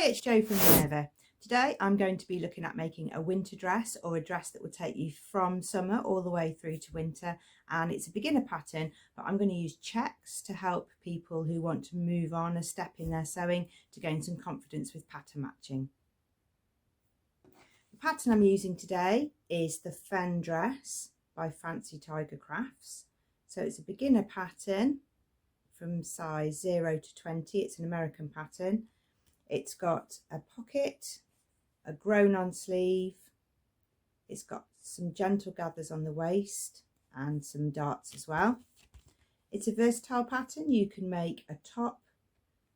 Hi, it's Jo from Minerva. Today I'm going to be looking at making a winter dress, or a dress that will take you from summer all the way through to winter, and it's a beginner pattern, but I'm going to use checks to help people who want to move on a step in their sewing to gain some confidence with pattern matching. The pattern I'm using today is the Fen dress by Fancy Tiger Crafts. So it's a beginner pattern from size 0 to 20. It's an American pattern. It's got a pocket, a grown-on sleeve, it's got some gentle gathers on the waist and some darts as well. It's a versatile pattern. You can make a top,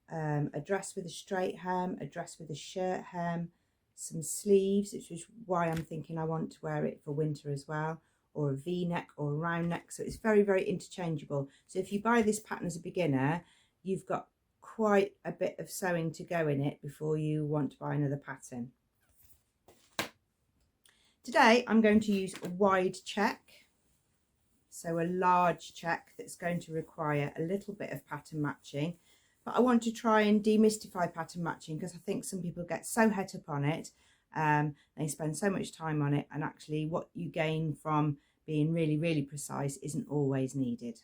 a dress with a straight hem, a dress with a shirt hem, some sleeves, which is why I'm thinking I want to wear it for winter as well, or a V-neck or a round neck. So it's very, very interchangeable. So if you buy this pattern as a beginner, you've got quite a bit of sewing to go in it before you want to buy another pattern. Today I'm going to use a wide check, so a large check that's going to require a little bit of pattern matching, but I want to try and demystify pattern matching because I think some people get so het up on it, they spend so much time on it, and actually what you gain from being really, really precise isn't always needed.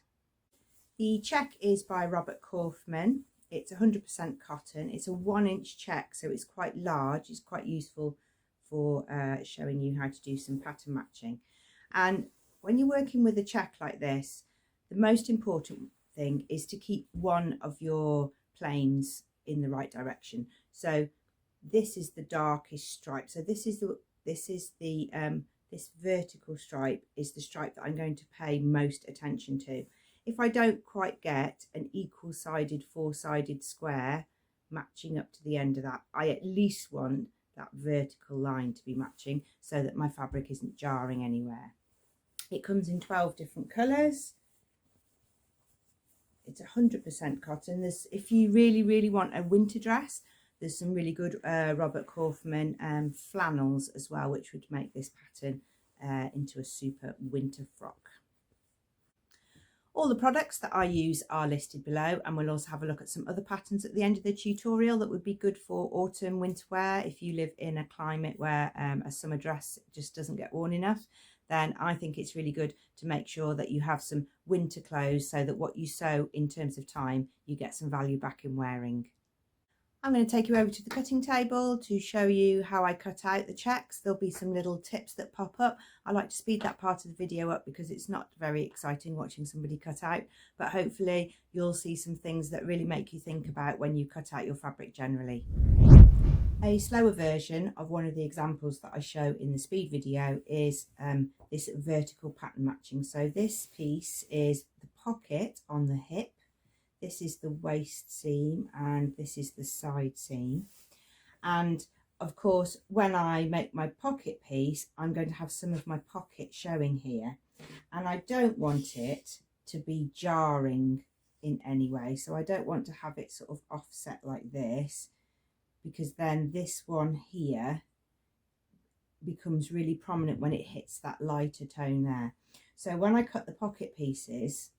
The check is by Robert Kaufman. It's 100% cotton. It's a 1-inch check, so it's quite large. It's quite useful for showing you how to do some pattern matching. And when you're working with a check like this, the most important thing is to keep one of your planes in the right direction. So this is the darkest stripe. So this vertical stripe is the stripe that I'm going to pay most attention to. If I don't quite get an equal-sided, 4-sided square matching up to the end of that, I at least want that vertical line to be matching so that my fabric isn't jarring anywhere. It comes in 12 different colours. It's 100% cotton. If you really, really want a winter dress, there's some really good Robert Kaufman flannels as well, which would make this pattern into a super winter frock. All the products that I use are listed below, and we'll also have a look at some other patterns at the end of the tutorial that would be good for autumn winter wear. If you live in a climate where a summer dress just doesn't get worn enough, then I think it's really good to make sure that you have some winter clothes so that what you sew in terms of time, you get some value back in wearing. I'm going to take you over to the cutting table to show you how I cut out the checks. There'll be some little tips that pop up. I like to speed that part of the video up because it's not very exciting watching somebody cut out, but hopefully you'll see some things that really make you think about when you cut out your fabric generally. A slower version of one of the examples that I show in the speed video is this vertical pattern matching. So this piece is the pocket on the hip. This is the waist seam and this is the side seam. And of course, when I make my pocket piece, I'm going to have some of my pocket showing here. And I don't want it to be jarring in any way. So I don't want to have it sort of offset like this, because then this one here becomes really prominent when it hits that lighter tone there. So when I cut the pocket pieces,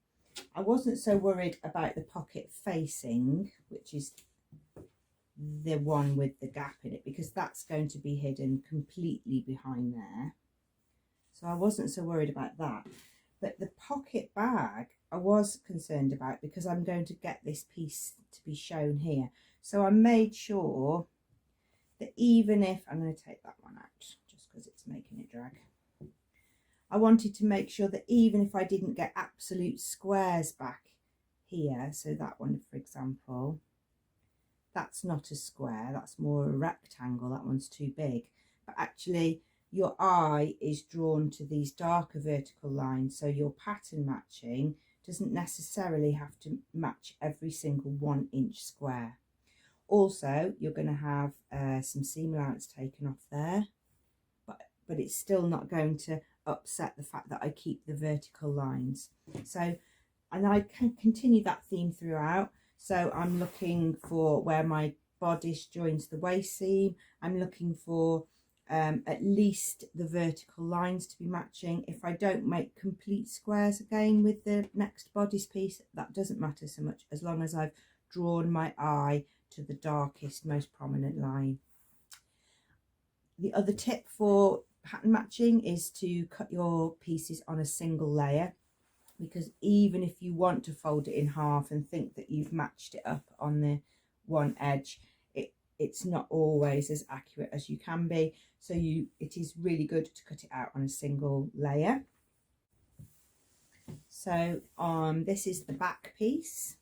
I wasn't so worried about the pocket facing, which is the one with the gap in it, because that's going to be hidden completely behind there. So I wasn't so worried about that. But the pocket bag I was concerned about, because I'm going to get this piece to be shown here. So I made sure that even if, I'm going to take that one out just because it's making it drag. I wanted to make sure that even if I didn't get absolute squares back here, so that one for example, that's not a square, that's more a rectangle, that one's too big, but actually your eye is drawn to these darker vertical lines, so your pattern matching doesn't necessarily have to match every single 1-inch square. Also, you're going to have some seam allowance taken off there, but it's still not going to upset the fact that I keep the vertical lines. So, and I can continue that theme throughout. So I'm looking for where my bodice joins the waist seam. I'm looking for at least the vertical lines to be matching. If I don't make complete squares again with the next bodice piece, that doesn't matter so much, as long as I've drawn my eye to the darkest, most prominent line. The other tip for pattern matching is to cut your pieces on a single layer, because even if you want to fold it in half and think that you've matched it up on the one edge, it's not always as accurate as you can be. So it is really good to cut it out on a single layer. So this is the back piece.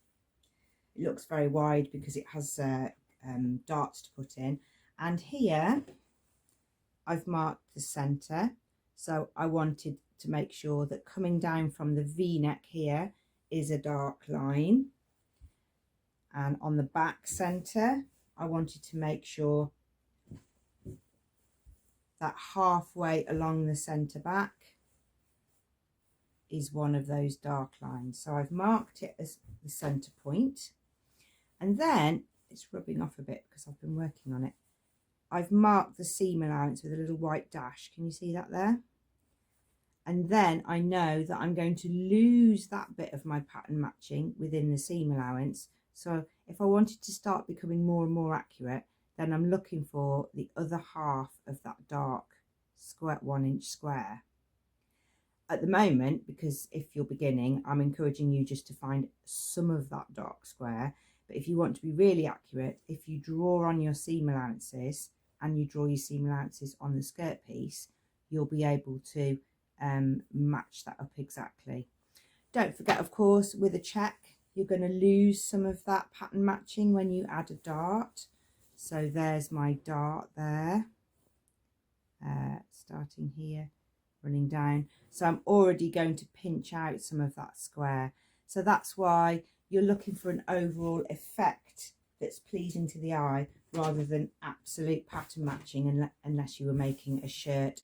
It looks very wide because it has darts to put in, and here I've marked the centre. So I wanted to make sure that coming down from the V-neck here is a dark line, and on the back centre I wanted to make sure that halfway along the centre back is one of those dark lines. So I've marked it as the centre point, and then it's rubbing off a bit because I've been working on it. I've marked the seam allowance with a little white dash. Can you see that there? And then I know that I'm going to lose that bit of my pattern matching within the seam allowance. So if I wanted to start becoming more and more accurate, then I'm looking for the other half of that dark square 1 inch square. At the moment, because if you're beginning, I'm encouraging you just to find some of that dark square. But if you want to be really accurate, if you draw on your seam allowances and you draw your seam allowances on the skirt piece, you'll be able to match that up exactly. Don't forget, of course, with a check, you're going to lose some of that pattern matching when you add a dart. So there's my dart there, starting here, running down. So I'm already going to pinch out some of that square. So that's why you're looking for an overall effect that's pleasing to the eye rather than absolute pattern matching, unless you were making a shirt.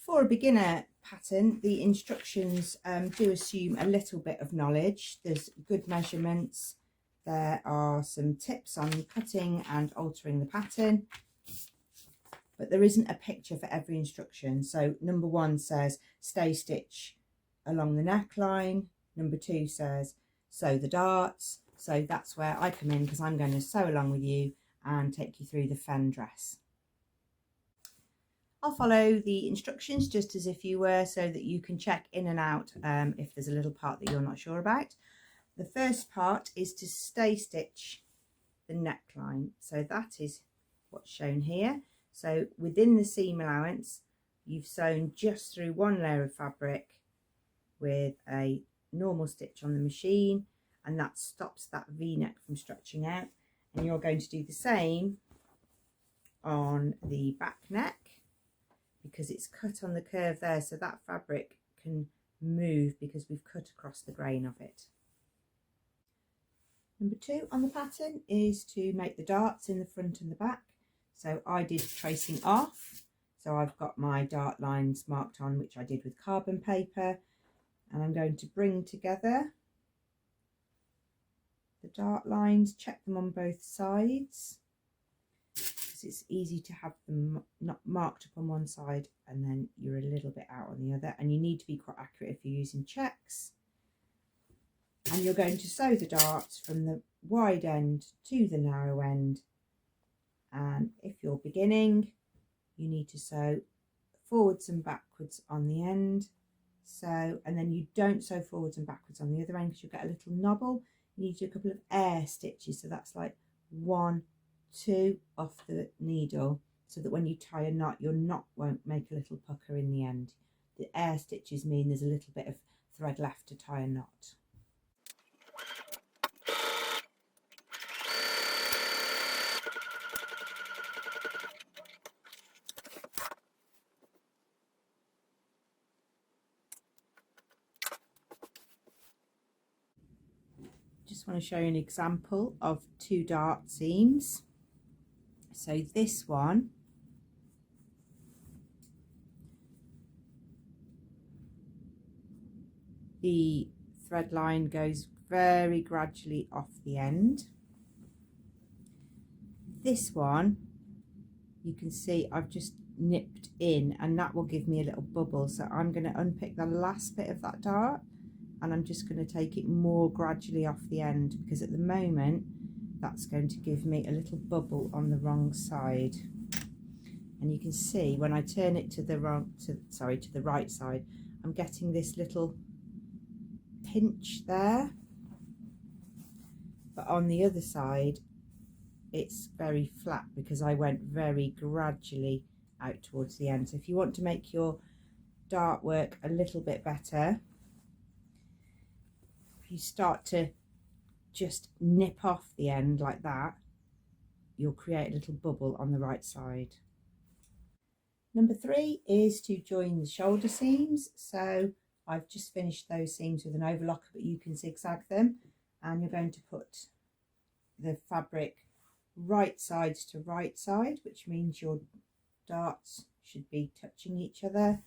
For a beginner pattern, the instructions do assume a little bit of knowledge. There's good measurements. There are some tips on cutting and altering the pattern, but there isn't a picture for every instruction. So number 1 says stay stitch along the neckline. Number 2 says sew the darts. So that's where I come in, because I'm going to sew along with you and take you through the Fen dress. I'll follow the instructions just as if you were, so that you can check in and out if there's a little part that you're not sure about. The first part is to stay stitch the neckline. So that is what's shown here. So within the seam allowance, you've sewn just through one layer of fabric with a normal stitch on the machine, and that stops that V-neck from stretching out. And you're going to do the same on the back neck, because it's cut on the curve there, so that fabric can move because we've cut across the grain of it. Number 2 on the pattern is to make the darts in the front and the back. So I did tracing off, so I've got my dart lines marked on, which I did with carbon paper, and I'm going to bring together the dart lines, check them on both sides, because it's easy to have them not marked up on one side and then you're a little bit out on the other, and you need to be quite accurate if you're using checks. And you're going to sew the darts from the wide end to the narrow end, and if you're beginning, you need to sew forwards and backwards on the end. So, and then you don't sew forwards and backwards on the other end, because you'll get a little knobble. You need to do a couple of air stitches, so that's like 1, 2 off the needle, so that when you tie a knot, your knot won't make a little pucker in the end. The air stitches mean there's a little bit of thread left to tie a knot. Just want to show you an example of 2 dart seams. So this one, the thread line goes very gradually off the end. This one, you can see I've just nipped in, and that will give me a little bubble. So I'm going to unpick the last bit of that dart, and I'm just going to take it more gradually off the end, because at the moment that's going to give me a little bubble on the wrong side. And you can see when I turn it to the right side, I'm getting this little pinch there, but on the other side it's very flat because I went very gradually out towards the end. So if you want to make your dart work a little bit better, if you start to just nip off the end like that, you'll create a little bubble on the right side. Number 3 is to join the shoulder seams. So I've just finished those seams with an overlocker, but you can zigzag them, and you're going to put the fabric right sides to right side, which means your darts should be touching each other,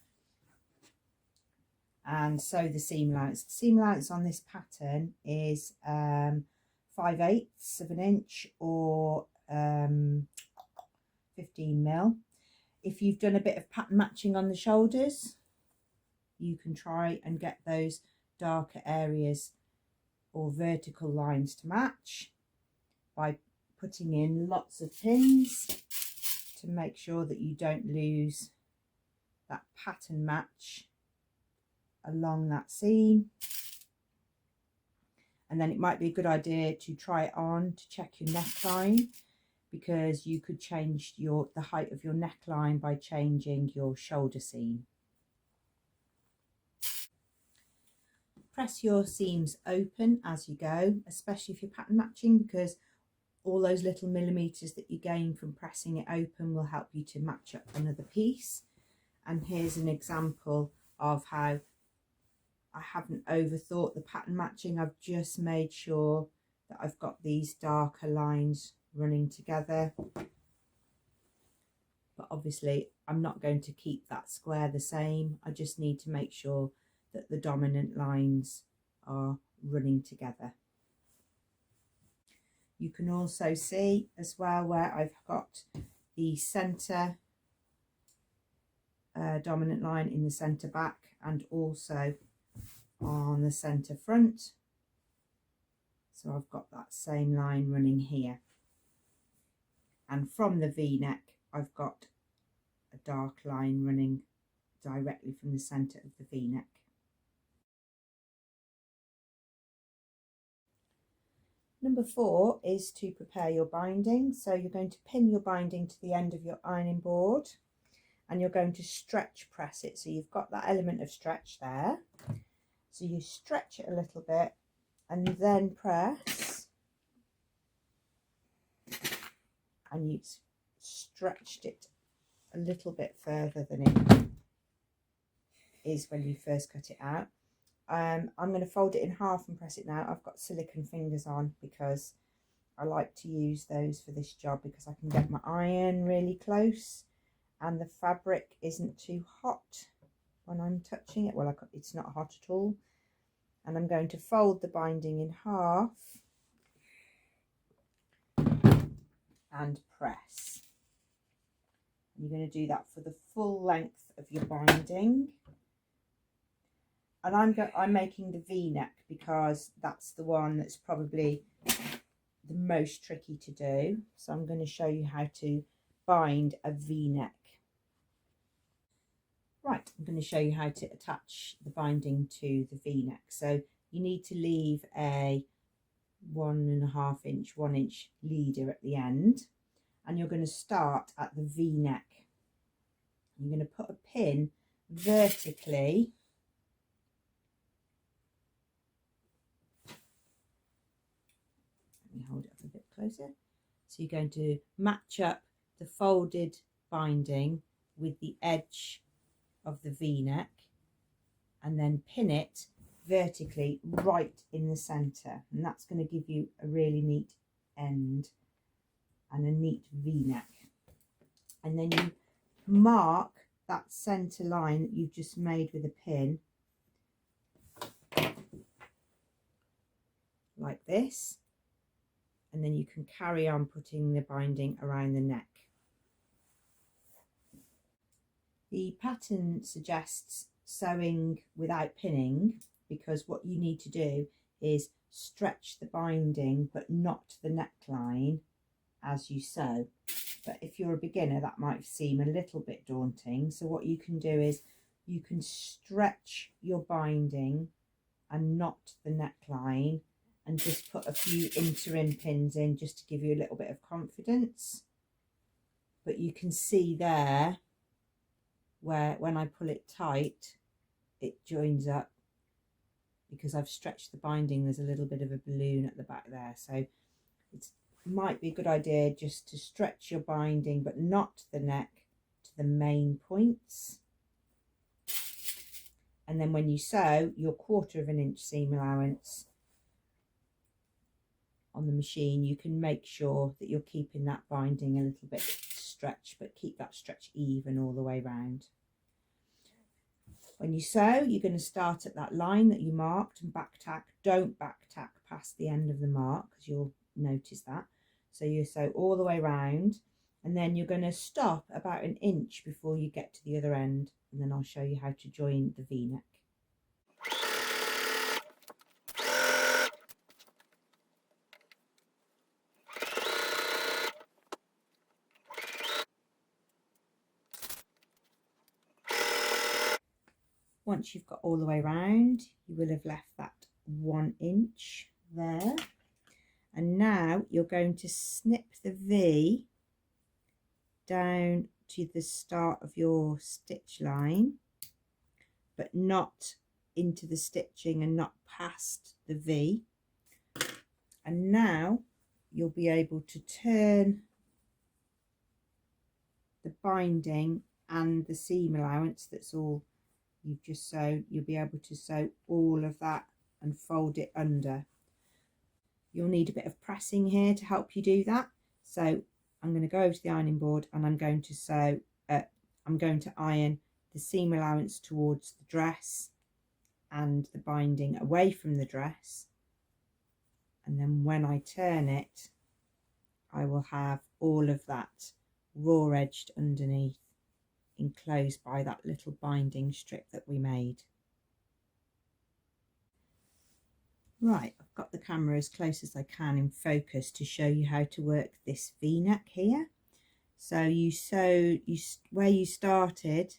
and sew the seam allowance. The seam allowance on this pattern is 5/8 of an inch or 15mm. If you've done a bit of pattern matching on the shoulders, you can try and get those darker areas or vertical lines to match by putting in lots of pins to make sure that you don't lose that pattern match along that seam. And then it might be a good idea to try it on to check your neckline, because you could change the height of your neckline by changing your shoulder seam. Press your seams open as you go, especially if you're pattern matching, because all those little millimeters that you gain from pressing it open will help you to match up another piece. And here's an example of how I haven't overthought the pattern matching. I've just made sure that I've got these darker lines running together, but obviously I'm not going to keep that square the same. I just need to make sure that the dominant lines are running together. You can also see as well where I've got the centre dominant line in the centre back and also on the centre front. So I've got that same line running here. and from the V-neck I've got a dark line running directly from the centre of the V-neck. Number 4 is to prepare your binding. So you're going to pin your binding to the end of your ironing board and you're going to stretch press it. So you've got that element of stretch there. So you stretch it a little bit and then press, and you've stretched it a little bit further than it is when you first cut it out. I'm going to fold it in half and press it now. I've got silicone fingers on because I like to use those for this job because I can get my iron really close and the fabric isn't too hot when I'm touching it. Well, it's not hot at all. And I'm going to fold the binding in half and press. You're going to do that for the full length of your binding. And I'm making the V-neck because that's the one that's probably the most tricky to do. So I'm going to show you how to bind a V-neck. Right, I'm going to show you how to attach the binding to the V-neck. So you need to leave a 1.5 inch, 1 inch leader at the end. And you're going to start at the V-neck. You're going to put a pin vertically hold it up a bit closer. So you're going to match up the folded binding with the edge of the V-neck and then pin it vertically right in the centre, and that's going to give you a really neat end and a neat V-neck. And then you mark that centre line that you've just made with a pin like this. And then you can carry on putting the binding around the neck. The pattern suggests sewing without pinning because what you need to do is stretch the binding but not the neckline as you sew. But if you're a beginner, that might seem a little bit daunting. So what you can do is you can stretch your binding and not the neckline, and just put a few interim pins in just to give you a little bit of confidence. But you can see there where when I pull it tight, it joins up because I've stretched the binding. There's a little bit of a balloon at the back there. So it might be a good idea just to stretch your binding, but not the neck, to the main points. And then when you sew your 1/4 inch seam allowance on the machine, you can make sure that you're keeping that binding a little bit stretched, but keep that stretch even all the way round. When you sew, you're going to start at that line that you marked and back tack. Don't back tack past the end of the mark because you'll notice that. So you sew all the way round, and then you're going to stop about 1 inch before you get to the other end, and then I'll show you how to join the V-neck. Once you've got all the way round, you will have left that 1 inch there. And now you're going to snip the V down to the start of your stitch line, but not into the stitching and not past the V. And now you'll be able to turn the binding and the seam allowance that's all you've just sewed. You'll be able to sew all of that and fold it under. You'll need a bit of pressing here to help you do that. So I'm going to go over to the ironing board and I'm going to sew, I'm going to iron the seam allowance towards the dress and the binding away from the dress. And then when I turn it, I will have all of that raw edged underneath, enclosed by that little binding strip that we made. Right, I've got the camera as close as I can in focus to show you how to work this V-neck here. So where you started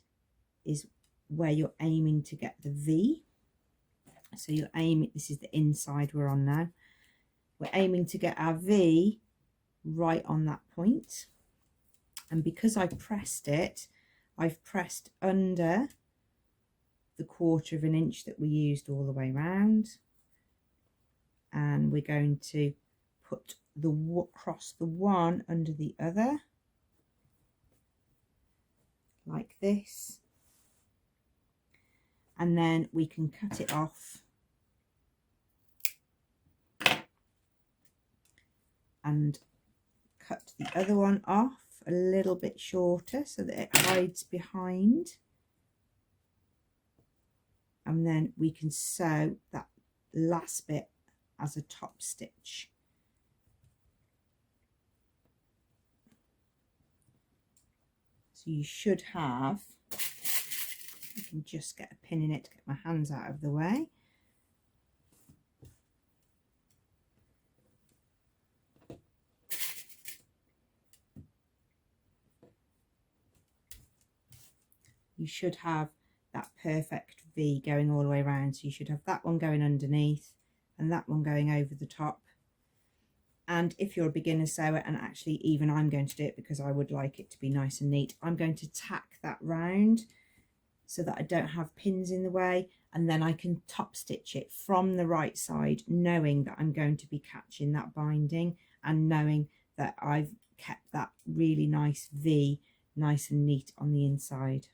is where you're aiming to get the V. So you're aiming, this is the inside we're on now. We're aiming to get our V right on that point. And because I pressed it, I've pressed under the 1/4 inch that we used all the way around. And we're going to put cross the one under the other, like this. And then we can cut it off and cut the other one off a little bit shorter so that it hides behind. And then we can sew that last bit as a top stitch. So you should have, I can just get a pin in it to get my hands out of the way. You should have that perfect V going all the way around. So you should have that one going underneath and that one going over the top. And if you're a beginner sewer, and actually even I'm going to do it because I would like it to be nice and neat, I'm going to tack that round so that I don't have pins in the way, and then I can top stitch it from the right side, knowing that I'm going to be catching that binding and knowing that I've kept that really nice V nice and neat on the inside.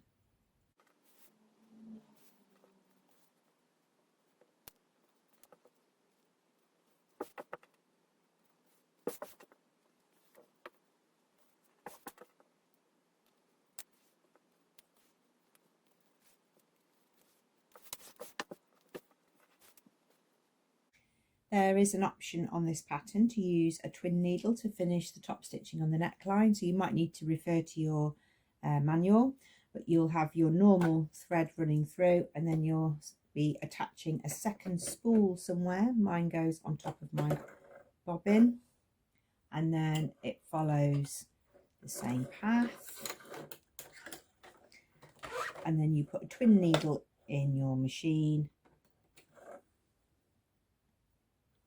There is an option on this pattern to use a twin needle to finish the top stitching on the neckline, so you might need to refer to your manual, but you'll have your normal thread running through, and then you'll be attaching a second spool somewhere. Mine goes on top of my bobbin, and then it follows the same path, and then you put a twin needle in your machine,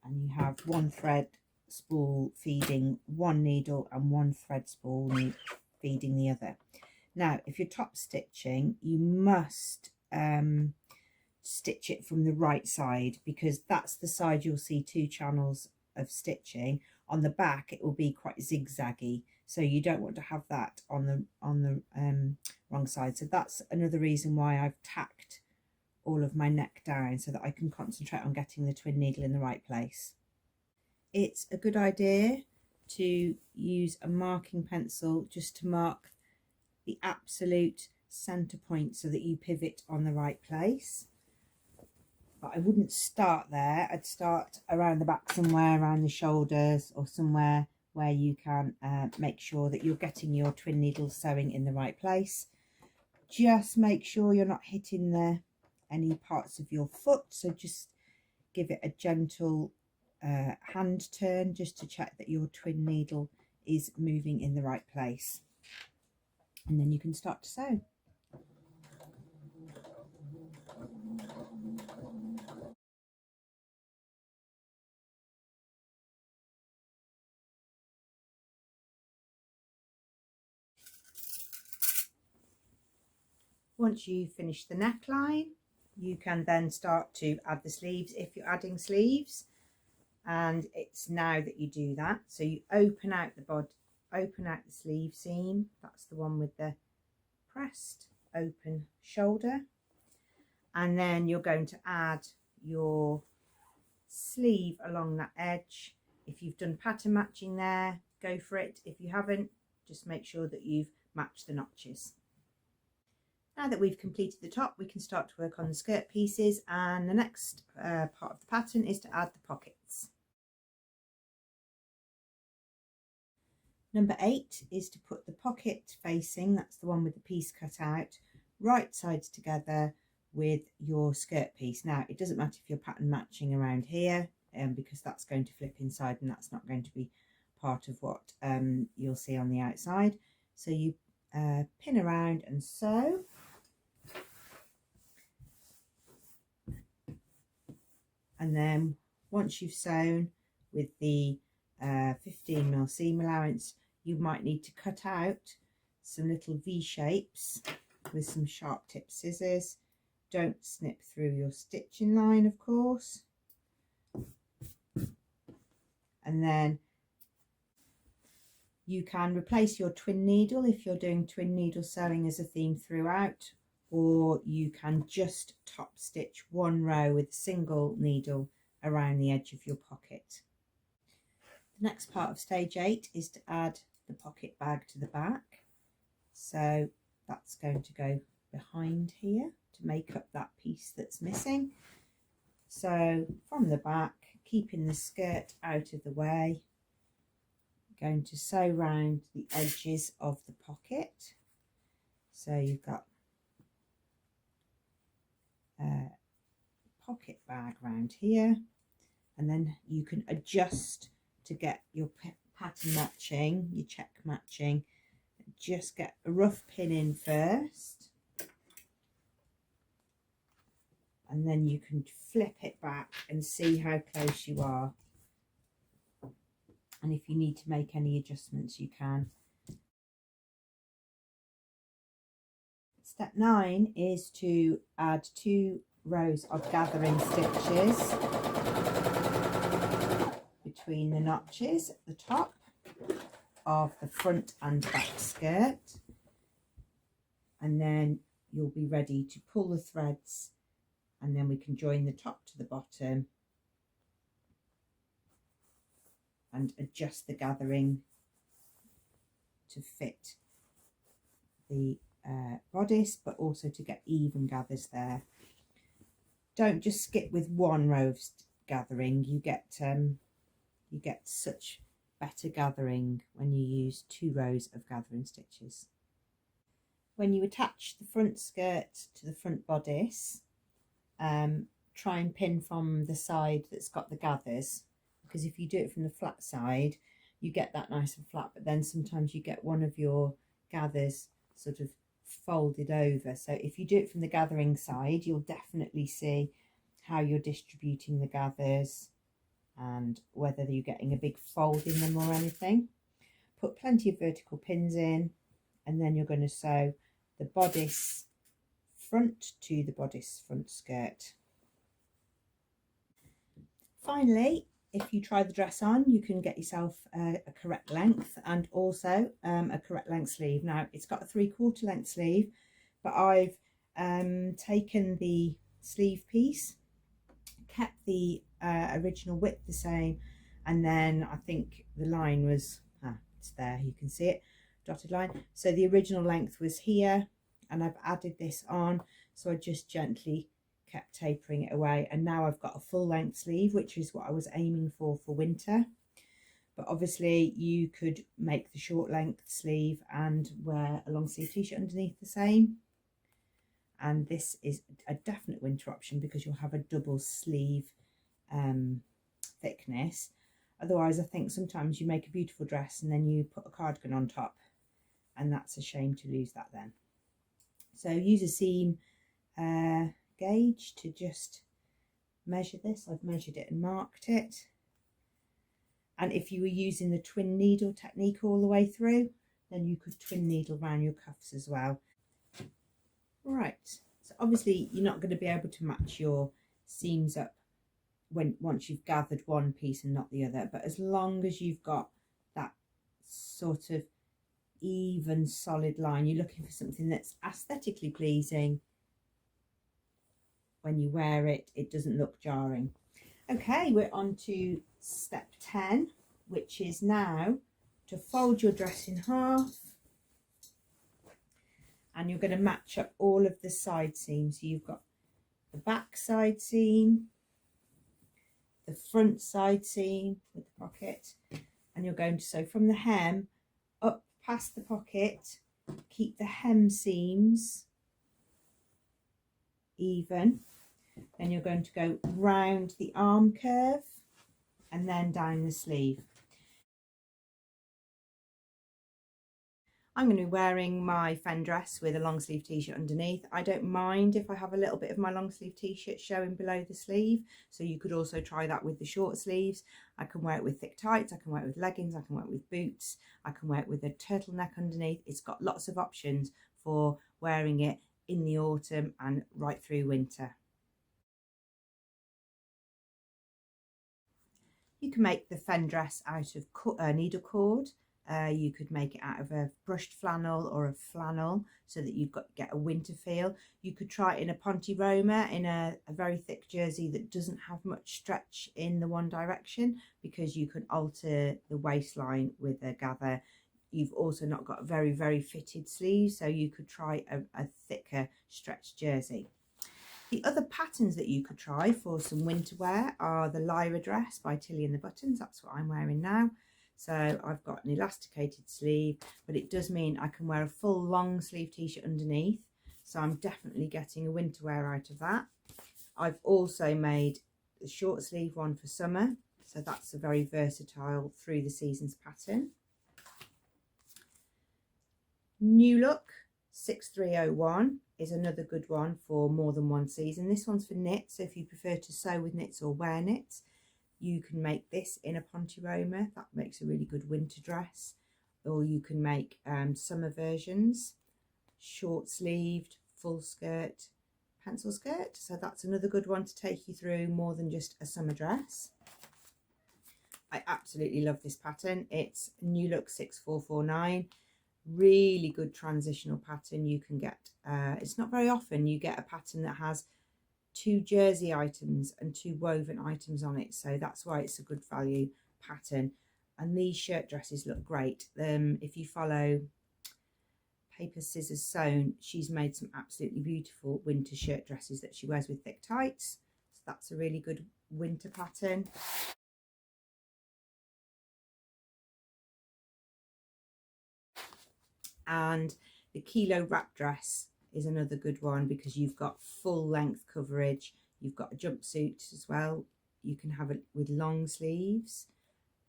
and you have one thread spool feeding one needle and one thread spool feeding the other. Now, if you're top stitching, you must stitch it from the right side, because that's the side you'll see 2 channels of stitching. On the back it will be quite zigzaggy, so you don't want to have that on the wrong side. So that's another reason why I've tacked all of my neck down, so that I can concentrate on getting the twin needle in the right place. It's a good idea to use a marking pencil just to mark the absolute center point so that you pivot on the right place. But I wouldn't start there. I'd start around the back somewhere, around the shoulders, or somewhere where you can make sure that you're getting your twin needle sewing in the right place. Just make sure you're not hitting any parts of your foot, so just give it a gentle hand turn just to check that your twin needle is moving in the right place, and then you can start to sew. Once you finish the neckline, you can then start to add the sleeves if you're adding sleeves, and it's now that you do that. So you open out the sleeve seam, that's the one with the pressed open shoulder, and then you're going to add your sleeve along that edge. If you've done pattern matching there, go for it. If you haven't, just make sure that you've matched the notches. Now that we've completed the top, we can start to work on the skirt pieces, and the next part of the pattern is to add the pockets. Number 8 is to put the pocket facing, that's the one with the piece cut out, right sides together with your skirt piece. Now, it doesn't matter if you're pattern matching around here, because that's going to flip inside and that's not going to be part of what you'll see on the outside. So you pin around and sew. And then once you've sewn with the 15mm seam allowance, you might need to cut out some little V shapes with some sharp tip scissors. Don't snip through your stitching line, of course. And then you can replace your twin needle if you're doing twin needle sewing as a theme throughout, or you can just top stitch one row with a single needle around the edge of your pocket. The next part of stage 8 is to add the pocket bag to the back. So that's going to go behind here to make up that piece that's missing. So from the back, keeping the skirt out of the way, going to sew round the edges of the pocket. So you've got a pocket bag round here, and then you can adjust to get your pattern matching, your check matching. Just get a rough pin in first, and then you can flip it back and see how close you are. And if you need to make any adjustments, you can. Step 9 is to add 2 rows of gathering stitches between the notches at the top of the front and back skirt, and then you'll be ready to pull the threads, and then we can join the top to the bottom and adjust the gathering to fit the bodice, but also to get even gathers there. Don't just skip with one row of gathering. You get such better gathering when you use 2 rows of gathering stitches. When you attach the front skirt to the front bodice, try and pin from the side that's got the gathers, because if you do it from the flat side, you get that nice and flat, but then sometimes you get one of your gathers sort of folded over. So if you do it from the gathering side, you'll definitely see how you're distributing the gathers and whether you're getting a big fold in them or anything. Put plenty of vertical pins in, and then you're going to sew the bodice front to the bodice front skirt. Finally, if you try the dress on, you can get yourself a correct length, and also a correct length sleeve. Now it's got a 3/4 length sleeve, but I've taken the sleeve piece, kept the original width the same, and then I think the line was, it's there, you can see it, dotted line. So the original length was here, and I've added this on, so I just gently kept tapering it away, and now I've got a full length sleeve, which is what I was aiming for winter. But obviously you could make the short length sleeve and wear a long sleeve t-shirt underneath the same, and this is a definite winter option because you'll have a double sleeve thickness. Otherwise, I think sometimes you make a beautiful dress and then you put a cardigan on top, and that's a shame to lose that then. So use a seam gauge to just measure this. I've measured it and marked it. And if you were using the twin needle technique all the way through, then you could twin needle around your cuffs as well. Right, so obviously you're not going to be able to match your seams up once you've gathered one piece and not the other, but as long as you've got that sort of even solid line, you're looking for something that's aesthetically pleasing. When you wear it, it doesn't look jarring. Okay, we're on to step 10, which is now to fold your dress in half, and you're going to match up all of the side seams. So you've got the back side seam, the front side seam with the pocket, and you're going to sew from the hem up past the pocket. Keep the hem seams even. Then you're going to go round the arm curve and then down the sleeve. I'm going to be wearing my Fen dress with a long sleeve t-shirt underneath. I don't mind if I have a little bit of my long sleeve t-shirt showing below the sleeve, so you could also try that with the short sleeves. I can wear it with thick tights, I can wear it with leggings, I can wear it with boots, I can wear it with a turtleneck underneath. It's got lots of options for wearing it in the autumn and right through winter. You can make the Fen dress out of needle cord. You could make it out of a brushed flannel or a flannel so that you've get a winter feel. You could try it in a Ponte Roma, in a very thick jersey that doesn't have much stretch in the one direction, because you can alter the waistline with a gather. You've also not got very, very fitted sleeves, so you could try a thicker stretched jersey. The other patterns that you could try for some winter wear are the Lyra dress by Tilly and the Buttons. That's what I'm wearing now. So I've got an elasticated sleeve, but it does mean I can wear a full long sleeve t-shirt underneath. So I'm definitely getting a winter wear out of that. I've also made the short sleeve one for summer. So that's a very versatile through the seasons pattern. New Look 6301 is another good one for more than one season. This one's for knits, so if you prefer to sew with knits or wear knits, you can make this in a Ponte Roma. That makes a really good winter dress. Or you can make summer versions, short sleeved, full skirt, pencil skirt. So that's another good one to take you through more than just a summer dress. I absolutely love this pattern. It's New Look 6449. Really good transitional pattern. You can get, it's not very often you get a pattern that has 2 jersey items and 2 woven items on it, so that's why it's a good value pattern. And these shirt dresses look great. If you follow Paper Scissors Sewn, she's made some absolutely beautiful winter shirt dresses that she wears with thick tights, so that's a really good winter pattern. And the Kilo wrap dress is another good one, because you've got full length coverage. You've got a jumpsuit as well. You can have it with long sleeves.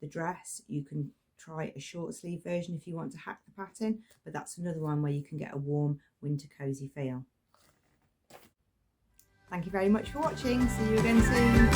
The dress, you can try a short sleeve version if you want to hack the pattern, but that's another one where you can get a warm winter cozy feel. Thank you very much for watching. See you again soon.